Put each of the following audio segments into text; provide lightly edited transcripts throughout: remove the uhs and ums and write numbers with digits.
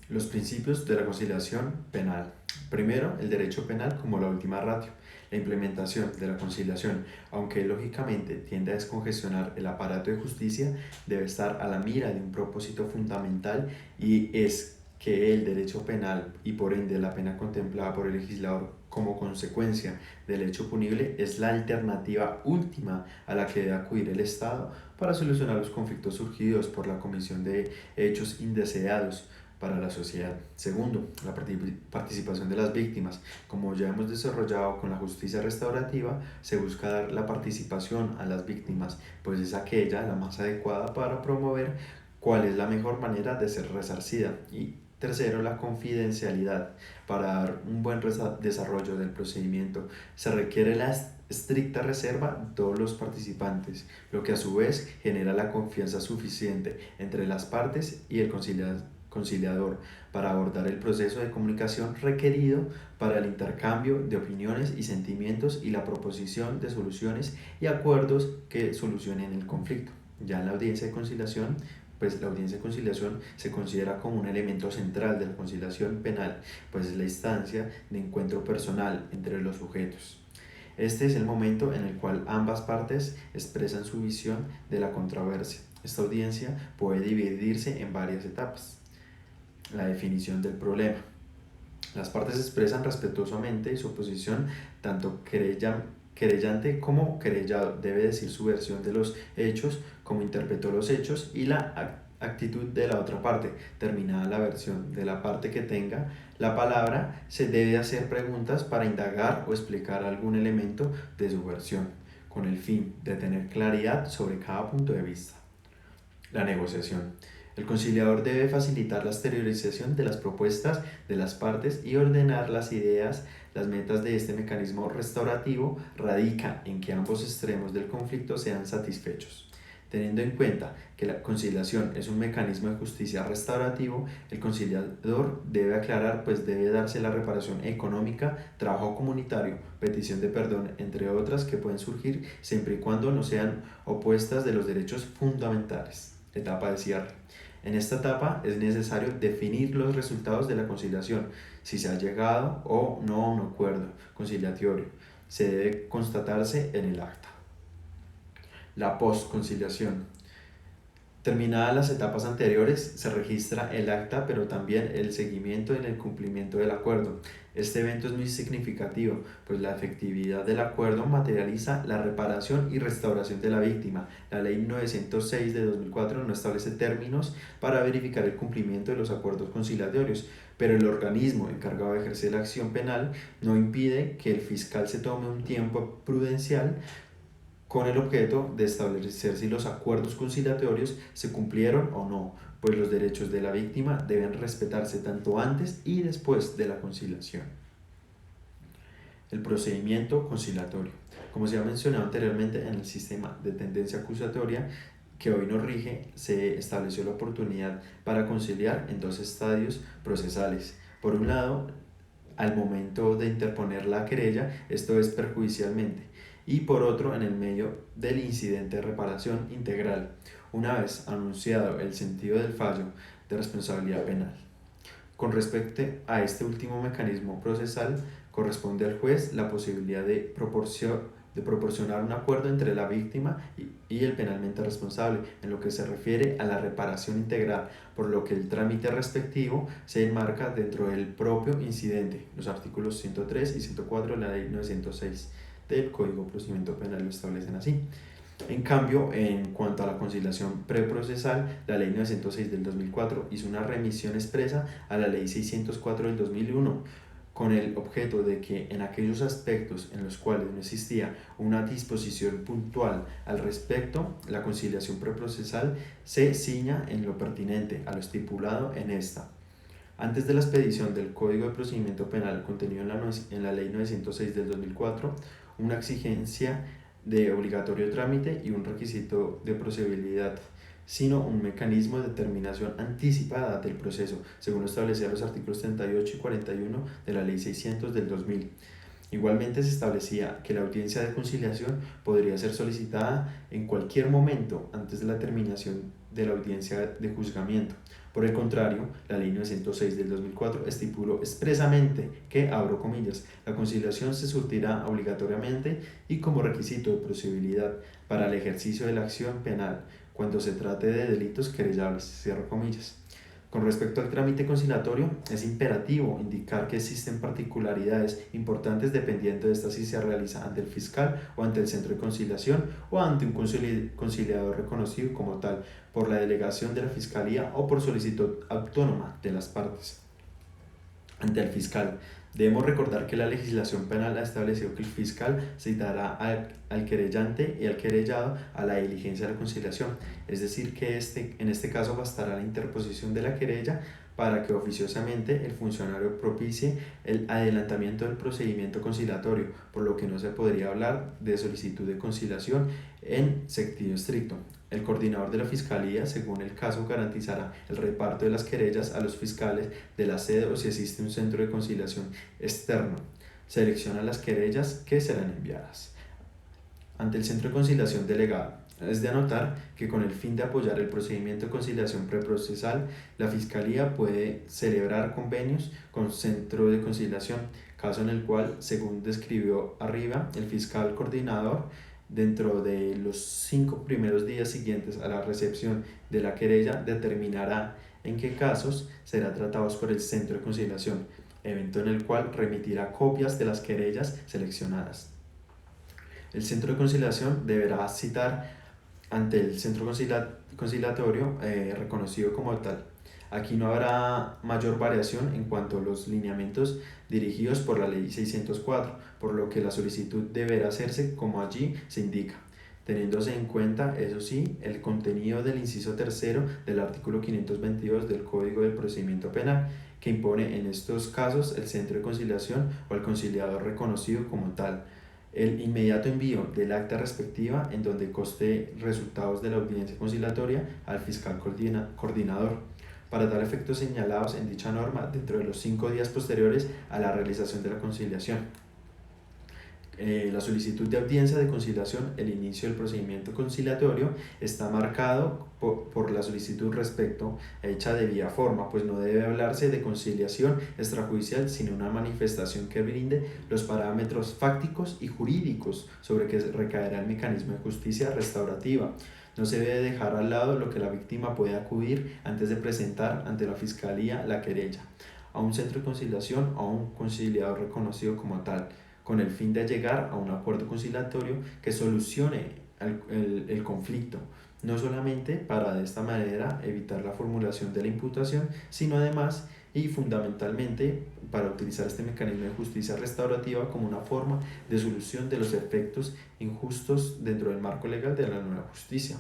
Los principios de la conciliación penal. Primero, el derecho penal como la última ratio. La implementación de la conciliación, aunque lógicamente tiende a descongestionar el aparato de justicia, debe estar a la mira de un propósito fundamental, y es que el derecho penal y por ende la pena contemplada por el legislador como consecuencia del hecho punible es la alternativa última a la que debe acudir el Estado para solucionar los conflictos surgidos por la comisión de hechos indeseados para la sociedad. Segundo, la participación de las víctimas. Como ya hemos desarrollado con la justicia restaurativa, se busca dar la participación a las víctimas, pues es aquella la más adecuada para promover cuál es la mejor manera de ser resarcida. Y tercero, la confidencialidad. Para dar un buen desarrollo del procedimiento se requiere la estricta reserva de todos los participantes, lo que a su vez genera la confianza suficiente entre las partes y el conciliador para abordar el proceso de comunicación requerido para el intercambio de opiniones y sentimientos y la proposición de soluciones y acuerdos que solucionen el conflicto. Ya en la audiencia de conciliación, pues la audiencia de conciliación se considera como un elemento central de la conciliación penal, pues es la instancia de encuentro personal entre los sujetos. Este es el momento en el cual ambas partes expresan su visión de la controversia. Esta audiencia puede dividirse en varias etapas. La definición del problema. Las partes expresan respetuosamente su posición, tanto querellante como querellado debe decir su versión de los hechos, cómo interpretó los hechos y la actitud de la otra parte. Terminada la versión de la parte que tenga la palabra, se debe hacer preguntas para indagar o explicar algún elemento de su versión, con el fin de tener claridad sobre cada punto de vista. La negociación. El conciliador debe facilitar la exteriorización de las propuestas de las partes y ordenar las ideas. Las metas de este mecanismo restaurativo radica en que ambos extremos del conflicto sean satisfechos. Teniendo en cuenta que la conciliación es un mecanismo de justicia restaurativo, el conciliador debe aclarar, pues debe darse la reparación económica, trabajo comunitario, petición de perdón, entre otras que pueden surgir siempre y cuando no sean opuestas de los derechos fundamentales. Etapa de cierre. En esta etapa es necesario definir los resultados de la conciliación, si se ha llegado o no a un acuerdo conciliatorio. Se debe constatarse en el acta. La postconciliación. Terminadas las etapas anteriores, se registra el acta, pero también el seguimiento en el cumplimiento del acuerdo. Este evento es muy significativo, pues la efectividad del acuerdo materializa la reparación y restauración de la víctima. La Ley 906 de 2004 no establece términos para verificar el cumplimiento de los acuerdos conciliatorios, pero el organismo encargado de ejercer la acción penal no impide que el fiscal se tome un tiempo prudencial con el objeto de establecer si los acuerdos conciliatorios se cumplieron o no, pues los derechos de la víctima deben respetarse tanto antes y después de la conciliación. El procedimiento conciliatorio. Como se ha mencionado anteriormente, en el sistema de tendencia acusatoria que hoy nos rige, se estableció la oportunidad para conciliar en dos estadios procesales. Por un lado, al momento de interponer la querella, esto es perjudicialmente, y por otro, en el medio del incidente de reparación integral, una vez anunciado el sentido del fallo de responsabilidad penal. Con respecto a este último mecanismo procesal, corresponde al juez la posibilidad de proporcionar un acuerdo entre la víctima y el penalmente responsable en lo que se refiere a la reparación integral, por lo que el trámite respectivo se enmarca dentro del propio incidente. Los artículos 103 y 104 de la Ley 906 del Código de Procedimiento Penal lo establecen así. En cambio, en cuanto a la conciliación preprocesal, la Ley 906 del 2004 hizo una remisión expresa a la Ley 604 del 2001, con el objeto de que en aquellos aspectos en los cuales no existía una disposición puntual al respecto, la conciliación preprocesal se ciña en lo pertinente a lo estipulado en esta. Antes de la expedición del Código de Procedimiento Penal contenido en la Ley 906 del 2004, una exigencia de obligatorio trámite y un requisito de procedibilidad, sino un mecanismo de determinación anticipada del proceso, según lo establecían los artículos 38 y 41 de la Ley 600 del 2000. Igualmente se establecía que la audiencia de conciliación podría ser solicitada en cualquier momento antes de la terminación de la audiencia de juzgamiento, Por el contrario, la Ley 906 del 2004 estipuló expresamente que, abro comillas, la conciliación se surtirá obligatoriamente y como requisito de procedibilidad para el ejercicio de la acción penal cuando se trate de delitos querellables, cierro comillas. Con respecto al trámite conciliatorio, es imperativo indicar que existen particularidades importantes dependiendo de esta si se realiza ante el fiscal o ante el centro de conciliación o ante un conciliador reconocido como tal por la delegación de la fiscalía o por solicitud autónoma de las partes. Ante el fiscal, debemos recordar que la legislación penal ha establecido que el fiscal citará al querellante y al querellado a la diligencia de la conciliación, es decir, que en este caso bastará la interposición de la querella para que oficiosamente el funcionario propicie el adelantamiento del procedimiento conciliatorio, por lo que no se podría hablar de solicitud de conciliación en sentido estricto. El coordinador de la Fiscalía, según el caso, garantizará el reparto de las querellas a los fiscales de la sede o si existe un centro de conciliación externo. Selecciona las querellas que serán enviadas ante el centro de conciliación delegado. Es de anotar que con el fin de apoyar el procedimiento de conciliación preprocesal, la Fiscalía puede celebrar convenios con centro de conciliación, caso en el cual, según describió arriba, el fiscal coordinador dentro de los 5 primeros días siguientes a la recepción de la querella determinará en qué casos serán tratados por el centro de conciliación, evento en el cual remitirá copias de las querellas seleccionadas. El centro de conciliación deberá citar ante el centro conciliatorio reconocido como tal. Aquí no habrá mayor variación en cuanto a los lineamientos dirigidos por la Ley 604, por lo que la solicitud deberá hacerse como allí se indica, teniéndose en cuenta, eso sí, el contenido del inciso tercero del artículo 522 del Código del Procedimiento Penal, que impone en estos casos el centro de conciliación o el conciliador reconocido como tal. El inmediato envío del acta respectiva en donde conste resultados de la audiencia conciliatoria al fiscal coordinador. Para tal efecto señalados en dicha norma dentro de los 5 días posteriores a la realización de la conciliación. La solicitud de audiencia de conciliación, el inicio del procedimiento conciliatorio está marcado por la solicitud respecto hecha de vía forma, pues no debe hablarse de conciliación extrajudicial, sino una manifestación que brinde los parámetros fácticos y jurídicos sobre que recaerá el mecanismo de justicia restaurativa. No se debe dejar al lado lo que la víctima puede acudir antes de presentar ante la Fiscalía la querella, a un centro de conciliación o a un conciliador reconocido como tal, con el fin de llegar a un acuerdo conciliatorio que solucione el conflicto, no solamente para de esta manera evitar la formulación de la imputación, sino además y fundamentalmente para utilizar este mecanismo de justicia restaurativa como una forma de solución de los efectos injustos dentro del marco legal de la nueva justicia.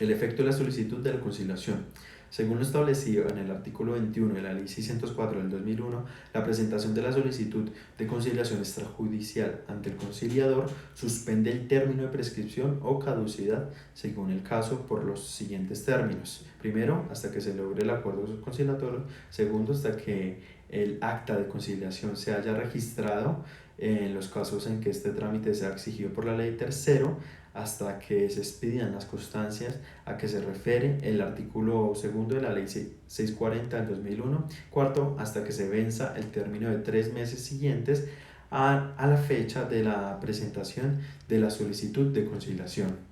El efecto de la solicitud de la conciliación. Según lo establecido en el artículo 21 de la Ley 604 del 2001, la presentación de la solicitud de conciliación extrajudicial ante el conciliador suspende el término de prescripción o caducidad, según el caso, por los siguientes términos. Primero, hasta que se logre el acuerdo conciliatorio. Segundo, hasta que el acta de conciliación se haya registrado en los casos en que este trámite sea exigido por la ley. Tercero, hasta que se expidan las constancias a que se refiere el artículo segundo de la Ley 640 del 2001. Cuarto, hasta que se venza el término de 3 meses siguientes a la fecha de la presentación de la solicitud de conciliación.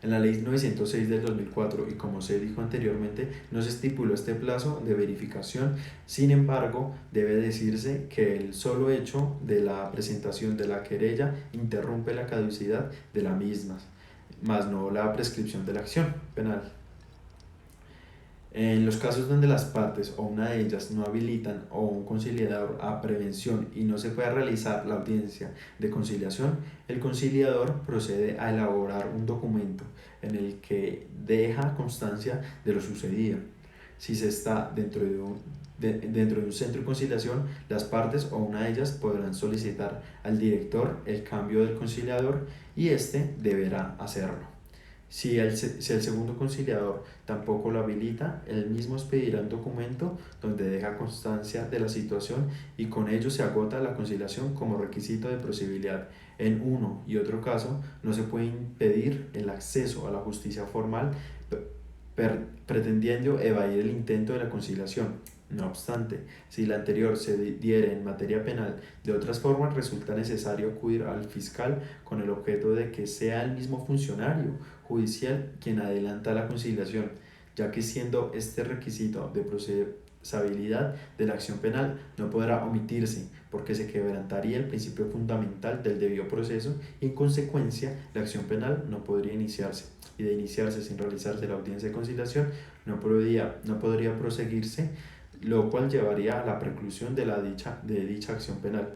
En la Ley 906 del 2004 y como se dijo anteriormente, no se estipuló este plazo de verificación. Sin embargo, debe decirse que el solo hecho de la presentación de la querella interrumpe la caducidad de la misma, más no la prescripción de la acción penal. En los casos donde las partes o una de ellas no habilitan o un conciliador a prevención y no se puede realizar la audiencia de conciliación, el conciliador procede a elaborar un documento en el que deja constancia de lo sucedido. Si se está dentro de un centro de conciliación, las partes o una de ellas podrán solicitar al director el cambio del conciliador y éste deberá hacerlo. Si el segundo conciliador tampoco lo habilita, él mismo expedirá un documento donde deja constancia de la situación y con ello se agota la conciliación como requisito de procedibilidad. En uno y otro caso, no se puede impedir el acceso a la justicia formal pretendiendo evadir el intento de la conciliación. No obstante, si la anterior se diere en materia penal, de otras formas resulta necesario acudir al fiscal con el objeto de que sea el mismo funcionario judicial quien adelanta la conciliación, ya que siendo este requisito de procesabilidad de la acción penal no podrá omitirse, porque se quebrantaría el principio fundamental del debido proceso y en consecuencia la acción penal no podría iniciarse, y de iniciarse sin realizarse la audiencia de conciliación no podría proseguirse, lo cual llevaría a la preclusión de dicha acción penal.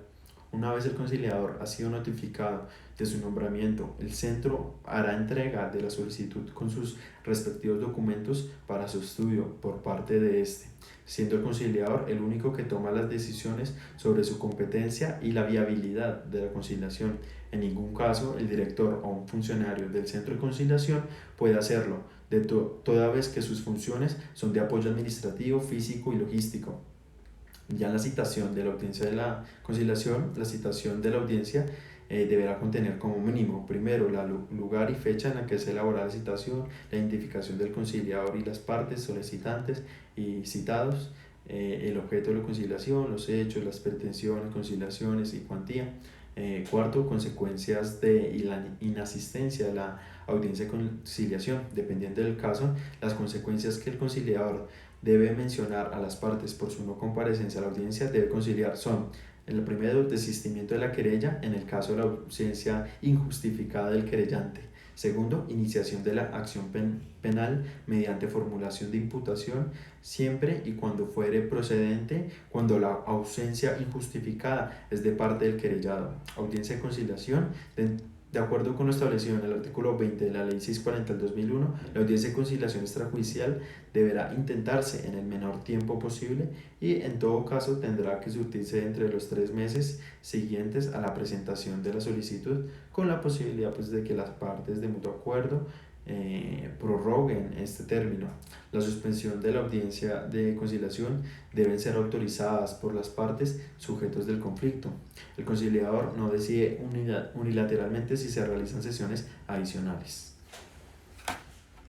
Una vez el conciliador ha sido notificado de su nombramiento, el centro hará entrega de la solicitud con sus respectivos documentos para su estudio por parte de este, siendo el conciliador el único que toma las decisiones sobre su competencia y la viabilidad de la conciliación. En ningún caso el director o un funcionario del centro de conciliación puede hacerlo, toda vez que sus funciones son de apoyo administrativo, físico y logístico. Ya en la citación de la audiencia de la conciliación, la citación de la audiencia deberá contener como mínimo, primero, el lugar y fecha en la que se elabora la citación, la identificación del conciliador y las partes solicitantes y citados, el objeto de la conciliación, los hechos, las pretensiones, conciliaciones y cuantía. Cuarto, consecuencias de la inasistencia a la audiencia de conciliación. Dependiendo del caso, las consecuencias que el conciliador debe mencionar a las partes por su no comparecencia a la audiencia debe conciliar son: el primero, desistimiento de la querella en el caso de la ausencia injustificada del querellante. Segundo, iniciación de la acción penal mediante formulación de imputación siempre y cuando fuere procedente cuando la ausencia injustificada es de parte del querellado. Audiencia de conciliación. De acuerdo con lo establecido en el artículo 20 de la Ley 640 del 2001, la audiencia de conciliación extrajudicial deberá intentarse en el menor tiempo posible y en todo caso tendrá que surtirse entre los 3 meses siguientes a la presentación de la solicitud, con la posibilidad pues, de que las partes de mutuo acuerdo prorroguen este término. La suspensión de la audiencia de conciliación deben ser autorizadas por las partes sujetos del conflicto. El conciliador no decide unilateralmente si se realizan sesiones adicionales.